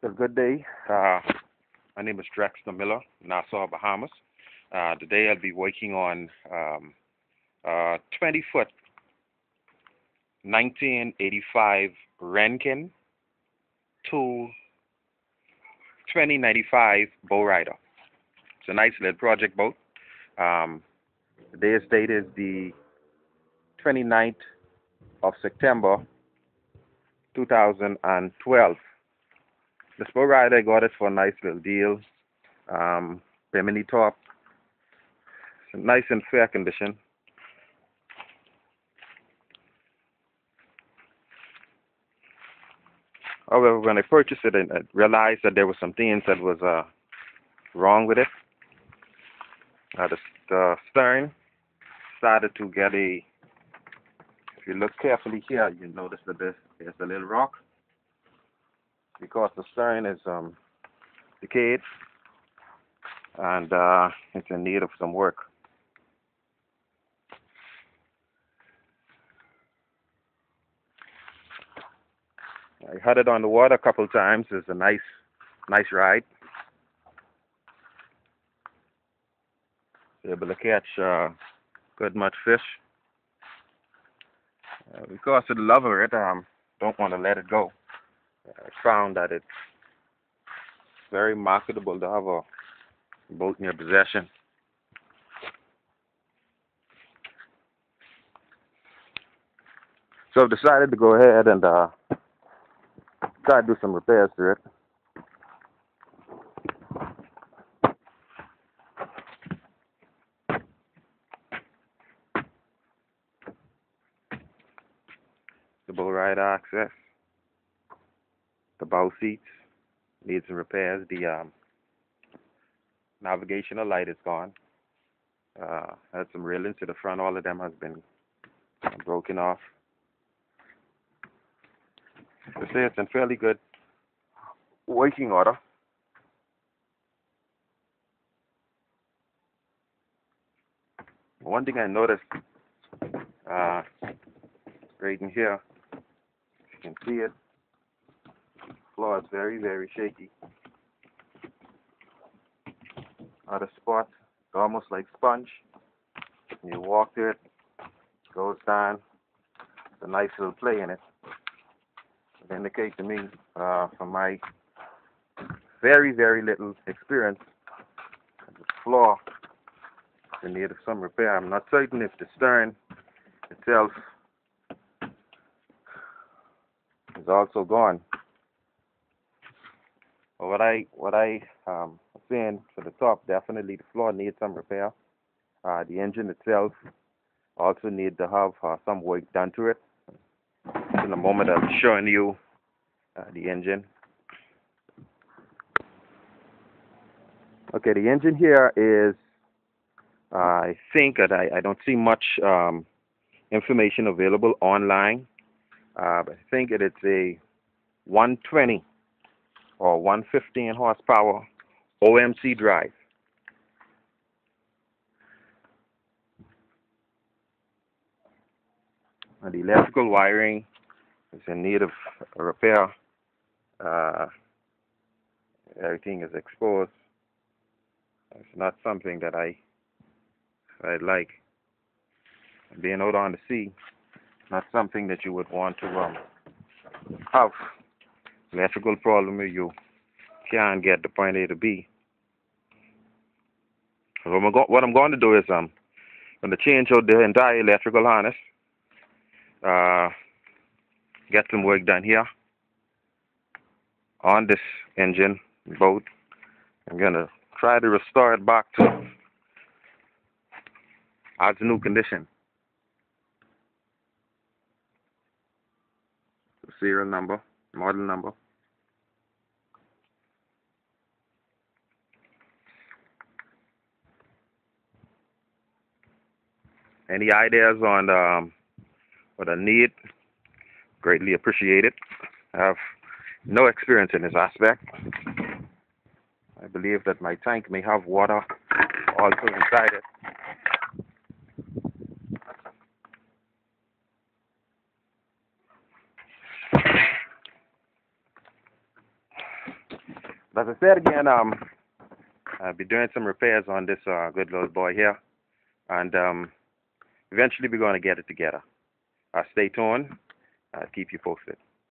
Well, good day. My name is Drexler Miller, Nassau, Bahamas. Today I'll be working on 20-foot 1985 Renken to 2095 Bowrider. It's a nice little project boat. Today's date is the 29th of September 2012. This Bowrider, I got it for a nice little deal. Bimini top. It's nice and fair condition. However, when I purchased it, I realized that there were some things that was wrong with it. The stern started to get a. If you look carefully here, you notice that there's a little rock because the stern is decayed and it's in need of some work. I had it on the water a couple times. It's a nice ride. Able to catch good much fish. Because of the love of it, don't want to let it go. I found that it's very marketable to have a boat in your possession. So I've decided to go ahead and try to do some repairs to it. The Bowrider access, the bow seats need some repairs. The navigational light is gone. Had some railings to the front. All of them has been broken off. To say it's in fairly good working order. One thing I noticed right in here, you can see it. The floor is very shaky. Other spots, it's almost like sponge. When you walk to it, it goes down. It's a nice little play in it. It indicates to me, from my very little experience, the floor is in need of some repair. I'm not certain if the stern itself is also gone. But what I saying for the top, definitely the floor needs some repair. The engine itself also needs to have some work done to it. In a moment, I'll be showing you the engine. Okay, the engine here is, I think that I don't see much information available online, but I think it's a 120 or 115 horsepower OMC drive. And the electrical wiring is in need of repair. Everything is exposed. It's not something that I'd like. Being out on the sea, not something that you would want to have. Electrical problem where you can't get the point A to B. So what I'm going to do is I'm going to change out the entire electrical harness. Get some work done here on this engine boat. I'm going to try to restore it back to as new condition. The serial number, model number. Any ideas on what I need? Greatly appreciated. I have no experience in this aspect. I believe that my tank may have water also inside it. As I said again, I'll be doing some repairs on this good little boy here, and eventually we're going to get it together. Stay tuned. I'll keep you posted.